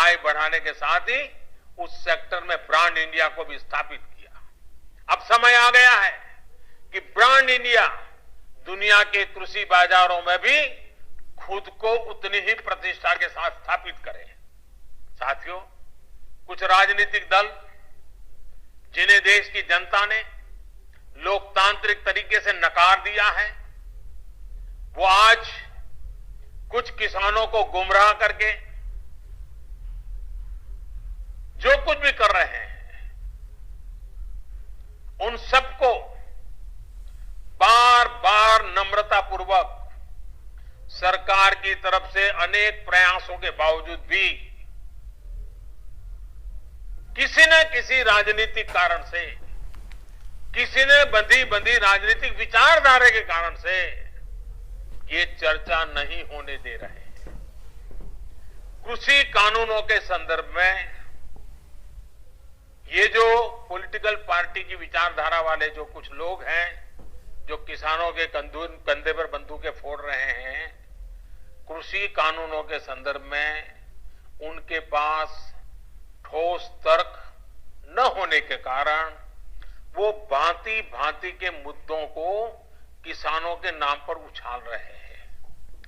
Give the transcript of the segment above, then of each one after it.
आय बढ़ाने के साथ ही उस सेक्टर में ब्रांड इंडिया को भी स्थापित किया। अब समय आ गया है कि ब्रांड इंडिया दुनिया के कृषि बाजारों में भी खुद को उतनी ही प्रतिष्ठा के साथ स्थापित करे। साथियों, कुछ राजनीतिक दल जिन्हें देश की जनता ने लोकतांत्रिक तरीके से नकार दिया है, वो आज कुछ किसानों को गुमराह करके जो कुछ भी कर रहे हैं, उन सबको बार बार नम्रतापूर्वक सरकार की तरफ से अनेक प्रयासों के बावजूद भी किसी न किसी राजनीतिक कारण से, किसी ने बंधी राजनीतिक विचारधारा के कारण से ये चर्चा नहीं होने दे रहे हैं। कृषि कानूनों के संदर्भ में ये जो पॉलिटिकल पार्टी की विचारधारा वाले जो कुछ लोग हैं, जो किसानों के कंधे पर बंदूकें फोड़ रहे हैं, कृषि कानूनों के संदर्भ में उनके पास ठोस तर्क न होने के कारण वो भांति भांति के मुद्दों को किसानों के नाम पर उछाल रहे हैं।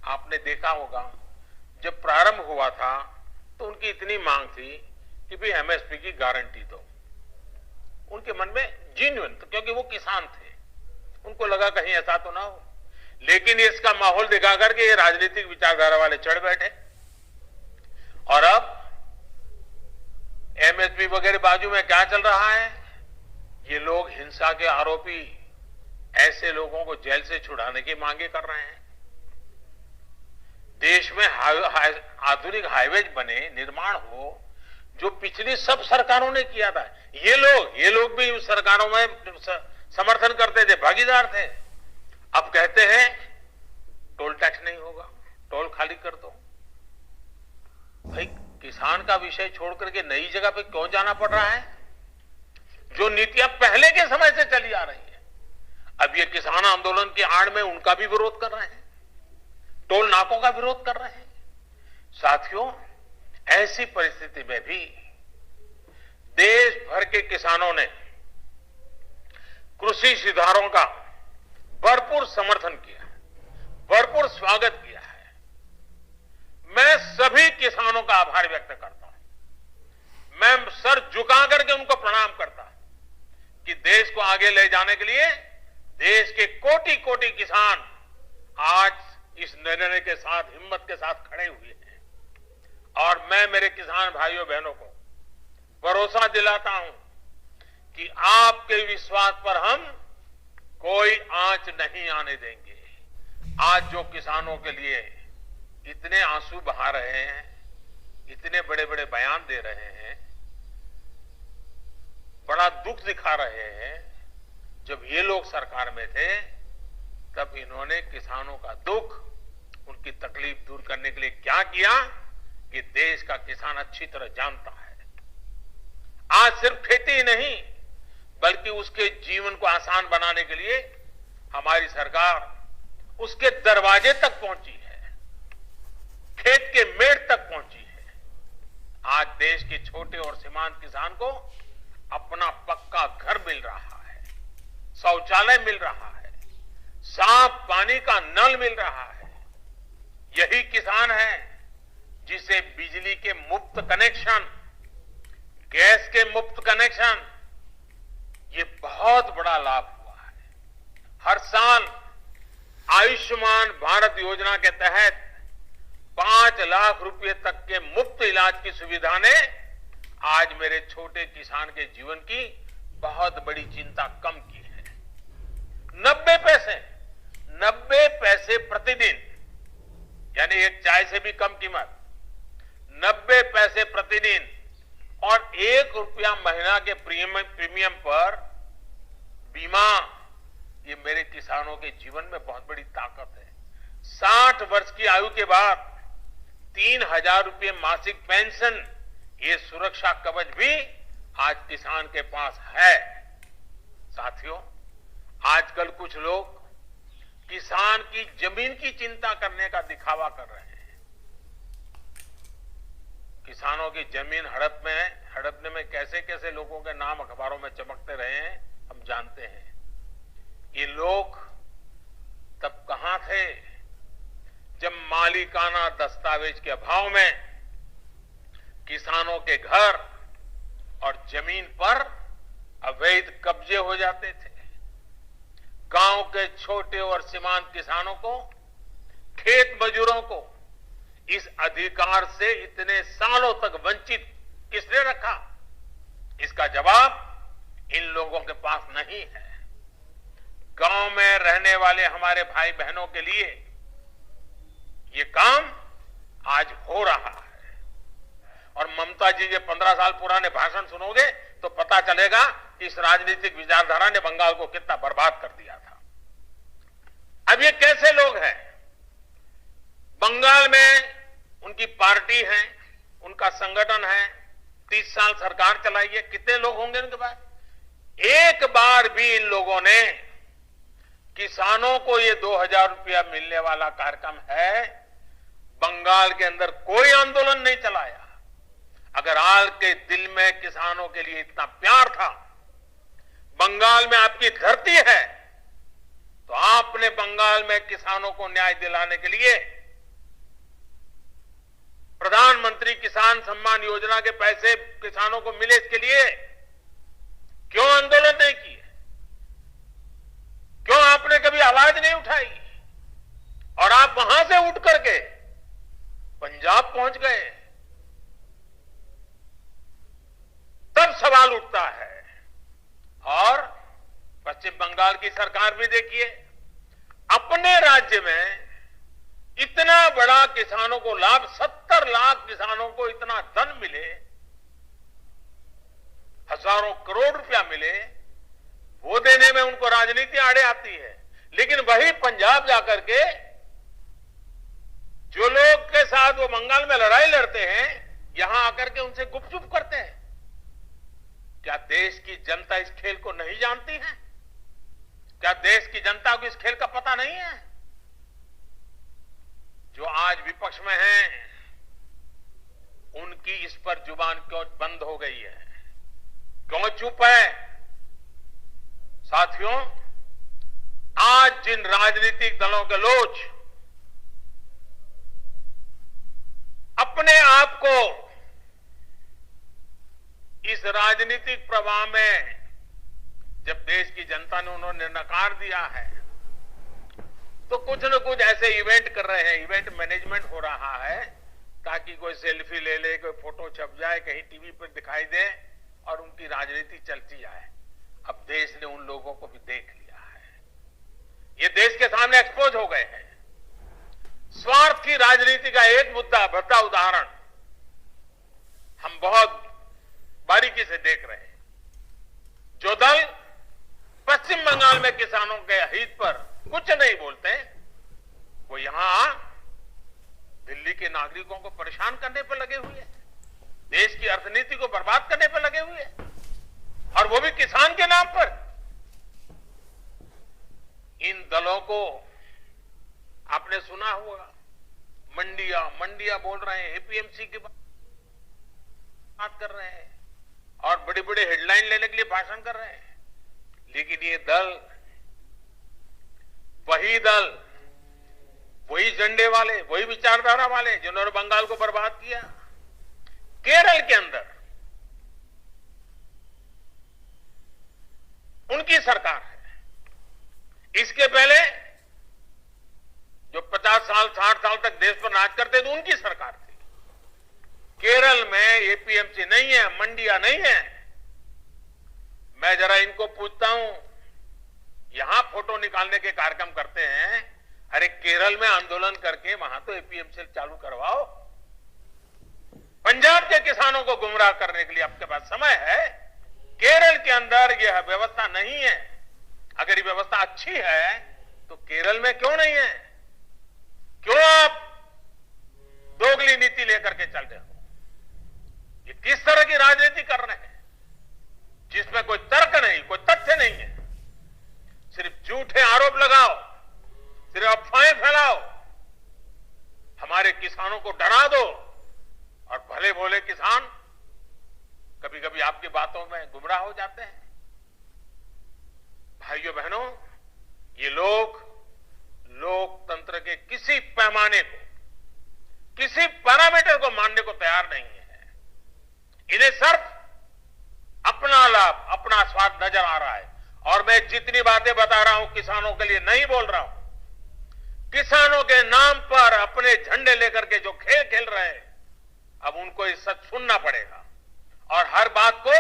आपने देखा होगा, जब प्रारंभ हुआ था तो उनकी इतनी मांग थी कि भाई एमएसपी की गारंटी दो। उनके मन में जेन्युइन, क्योंकि वो किसान थे, उनको लगा कहीं ऐसा तो ना हो। लेकिन इसका माहौल दिखा करके ये राजनीतिक विचारधारा वाले चढ़ बैठे और अब एमएसपी वगैरह बाजू में क्या चल रहा है, ये लोग हिंसा के आरोपी ऐसे लोगों को जेल से छुड़ाने की मांगे कर रहे हैं। देश में आधुनिक हाईवेज बने, निर्माण हो, जो पिछली सब सरकारों ने किया था। ये लोग भी उस सरकारों में समर्थन करते थे, भागीदार थे। अब कहते हैं टोल टैक्स नहीं होगा, टोल खाली कर दो। भाई, किसान का विषय छोड़ करके नई जगह पे क्यों जाना पड़ रहा है? जो नीतियां पहले के समय से चली आ रही है, अब ये किसान आंदोलन की आड़ में उनका भी विरोध कर रहे हैं, टोल नाकों का विरोध कर रहे हैं। साथियों, ऐसी परिस्थिति में भी देश भर के किसानों ने कृषि सुधारों का भरपूर समर्थन किया है, भरपूर स्वागत किया है। मैं सभी किसानों का आभार व्यक्त करता हूं। मैं सर झुका करके उनको प्रणाम करता हूं कि देश को आगे ले जाने के लिए देश के कोटि कोटि किसान आज इस निर्णय के साथ, हिम्मत के साथ खड़े हुए हैं। और मैं मेरे किसान भाइयों बहनों को भरोसा दिलाता हूं कि आपके विश्वास पर हम कोई आंच नहीं आने देंगे। आज जो किसानों के लिए इतने आंसू बहा रहे हैं, इतने बड़े बड़े बयान दे रहे हैं, बड़ा दुख दिखा रहे हैं, जब ये लोग सरकार में थे तब इन्होंने किसानों का दुख, उनकी तकलीफ दूर करने के लिए क्या किया, ये देश का किसान अच्छी तरह जानता है। आज सिर्फ खेती ही नहीं, बल्कि उसके जीवन को आसान बनाने के लिए हमारी सरकार उसके दरवाजे तक पहुंची है, खेत के मेड़ तक पहुंची है। आज देश के छोटे और सीमांत किसान को अपना पक्का घर मिल रहा है, शौचालय मिल रहा है, साफ पानी का नल मिल रहा है। यही किसान है जिसे बिजली के मुफ्त कनेक्शन, गैस के मुफ्त कनेक्शन, ये बहुत बड़ा लाभ हुआ है। हर साल आयुष्मान भारत योजना के तहत 5 लाख रुपए तक के मुफ्त इलाज की सुविधा ने आज मेरे छोटे किसान के जीवन की बहुत बड़ी चिंता कम की है। 90 पैसे प्रतिदिन, यानी एक चाय से भी कम कीमत, 90 पैसे प्रतिदिन और 1 रुपया महीना के प्रीमियम पर बीमा, ये मेरे किसानों के जीवन में बहुत बड़ी ताकत है। 60 वर्ष की आयु के बाद 3000 रुपये मासिक पेंशन, ये सुरक्षा कवच भी आज किसान के पास है। साथियों, आजकल कुछ लोग किसान की जमीन की चिंता करने का दिखावा कर रहे हैं। किसानों की जमीन हड़पने में कैसे कैसे लोगों के नाम अखबारों में चमकते रहे हैं, हम जानते हैं। ये लोग तब कहां थे जब मालिकाना दस्तावेज के अभाव में किसानों के घर और जमीन पर अवैध कब्जे हो जाते थे। गांव के छोटे और सीमांत किसानों को, खेत मजदूरों को इस अधिकार से इतने सालों तक वंचित किसने रखा? इसका जवाब इन लोगों के पास नहीं है। गांव में रहने वाले हमारे भाई बहनों के लिए ये काम आज हो रहा है। और ममता जी के 15 साल पुराने भाषण सुनोगे तो पता चलेगा कि इस राजनीतिक विचारधारा ने बंगाल को कितना बर्बाद कर दिया था। अब ये कैसे लोग हैं? बंगाल में उनकी पार्टी है, उनका संगठन है, 30 साल सरकार चलाई है। कितने लोग होंगे उनके पास? एक बार भी इन लोगों ने किसानों को ये 2000 रुपया मिलने वाला कार्यक्रम है, बंगाल के अंदर कोई आंदोलन नहीं चलाया। अगर आज के दिल में किसानों के लिए इतना प्यार था, बंगाल में आपकी धरती है, तो आपने बंगाल में किसानों को न्याय दिलाने के लिए प्रधानमंत्री किसान सम्मान योजना के पैसे किसानों को मिले, इसके लिए क्यों आंदोलन नहीं किए? क्यों आपने कभी आवाज नहीं उठाई? और आप वहां से उठ करके पंजाब पहुंच गए, तब सवाल उठता है। और पश्चिम बंगाल की सरकार भी देखिए, अपने राज्य में इतना बड़ा किसानों को लाभ, 70 लाख किसानों को इतना धन मिले, हजारों करोड़ रुपया मिले, वो देने में उनको राजनीति आड़े आती है। लेकिन वही पंजाब जाकर के जो लोग के साथ वो बंगाल में लड़ाई लड़ते हैं, यहां आकर के उनसे गुपचुप करते हैं। क्या देश की जनता इस खेल को नहीं जानती है? क्या देश की जनता को इस खेल का पता नहीं है? जो आज विपक्ष में हैं, उनकी इस पर जुबान क्यों बंद हो गई है? क्यों चुप है? साथियों, आज जिन राजनीतिक दलों के लोग अपने आप को इस राजनीतिक प्रवाह में, जब देश की जनता ने उन्होंने नकार दिया है, तो कुछ न कुछ ऐसे इवेंट कर रहे हैं, इवेंट मैनेजमेंट हो रहा है, ताकि कोई सेल्फी ले ले, कोई फोटो छप जाए, कहीं टीवी पर दिखाई दे और उनकी राजनीति चलती जाए। अब देश ने उन लोगों को भी देख लिया है, ये देश के सामने एक्सपोज हो गए हैं। स्वार्थ की राजनीति का एक मुद्दा, भद्दा उदाहरण हम बहुत बारीकी से देख रहे हैं। जो दल पश्चिम बंगाल में किसानों के हित पर कुछ नहीं बोलते, वो यहां दिल्ली के नागरिकों को परेशान करने पर लगे हुए हैं, देश की अर्थनीति को बर्बाद करने पर लगे हुए हैं, और वो भी किसान के नाम पर। इन दलों को आपने सुना होगा, मंडिया बोल रहे हैं, एपीएमसी की बात कर रहे हैं और बड़ी बड़ी हेडलाइन लेने के लिए भाषण कर रहे हैं। लेकिन ये दल, वही झंडे वाले, वही विचारधारा वाले जिन्होंने बंगाल को बर्बाद किया। केरल के अंदर उनकी सरकार है। इसके पहले जो 50 साल 60 साल तक देश पर राज करते थे, उनकी सरकार थी। केरल में एपीएमसी नहीं है, मंडिया नहीं है। मैं जरा इनको पूछता हूं, यहां फोटो निकालने के कार्यक्रम करते हैं, अरे केरल में आंदोलन करके वहां तो एपीएमसी चालू करवाओ। पंजाब के किसानों को गुमराह करने के लिए आपके पास समय है। केरल के अंदर यह व्यवस्था नहीं है। अगर ये व्यवस्था अच्छी है तो केरल में क्यों नहीं है? क्यों आप दोगली नीति लेकर के चल रहे हो? ये किस तरह की राजनीति कर रहे हैं जिसमें कोई तर्क नहीं, कोई तथ्य नहीं है? सिर्फ झूठे आरोप लगाओ, सिर्फ अफवाहें फैलाओ, हमारे किसानों को डरा दो और भले भोले किसान कभी कभी आपकी बातों में गुमराह हो जाते हैं। भाइयों बहनों, ये लोग लोकतंत्र के किसी पैमाने को, किसी पैरामीटर को मानने को तैयार नहीं है। इन्हें सिर्फ अपना लाभ, अपना स्वार्थ नजर आ रहा है। और मैं जितनी बातें बता रहा हूं किसानों के लिए नहीं बोल रहा हूं। किसानों के नाम पर अपने झंडे लेकर के जो खेल खेल रहे हैं, अब उनको ये सच सुनना पड़ेगा। और हर बात को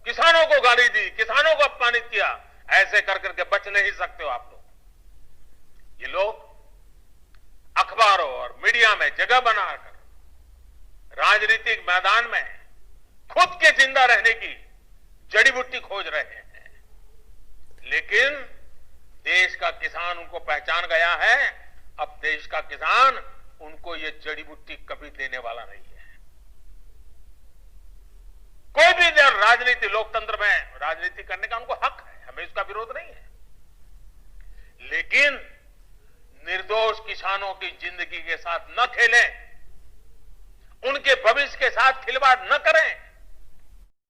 किसानों को गाली दी, किसानों को अपमानित किया, ऐसे कर करके बच नहीं सकते हो आप लोग। ये लोग अखबारों और मीडिया में जगह बनाकर राजनीतिक मैदान में खुद के जिंदा रहने की जड़ी बूटी खोज रहे हैं। लेकिन देश का किसान उनको पहचान गया है। अब देश का किसान उनको ये जड़ी बूटी कभी देने वाला नहीं है। कोई भी राजनीति, लोकतंत्र में राजनीति करने का उनको हक है, हमें इसका विरोध नहीं है। लेकिन निर्दोष किसानों की जिंदगी के साथ न खेलें, उनके भविष्य के साथ खिलवाड़ न करें।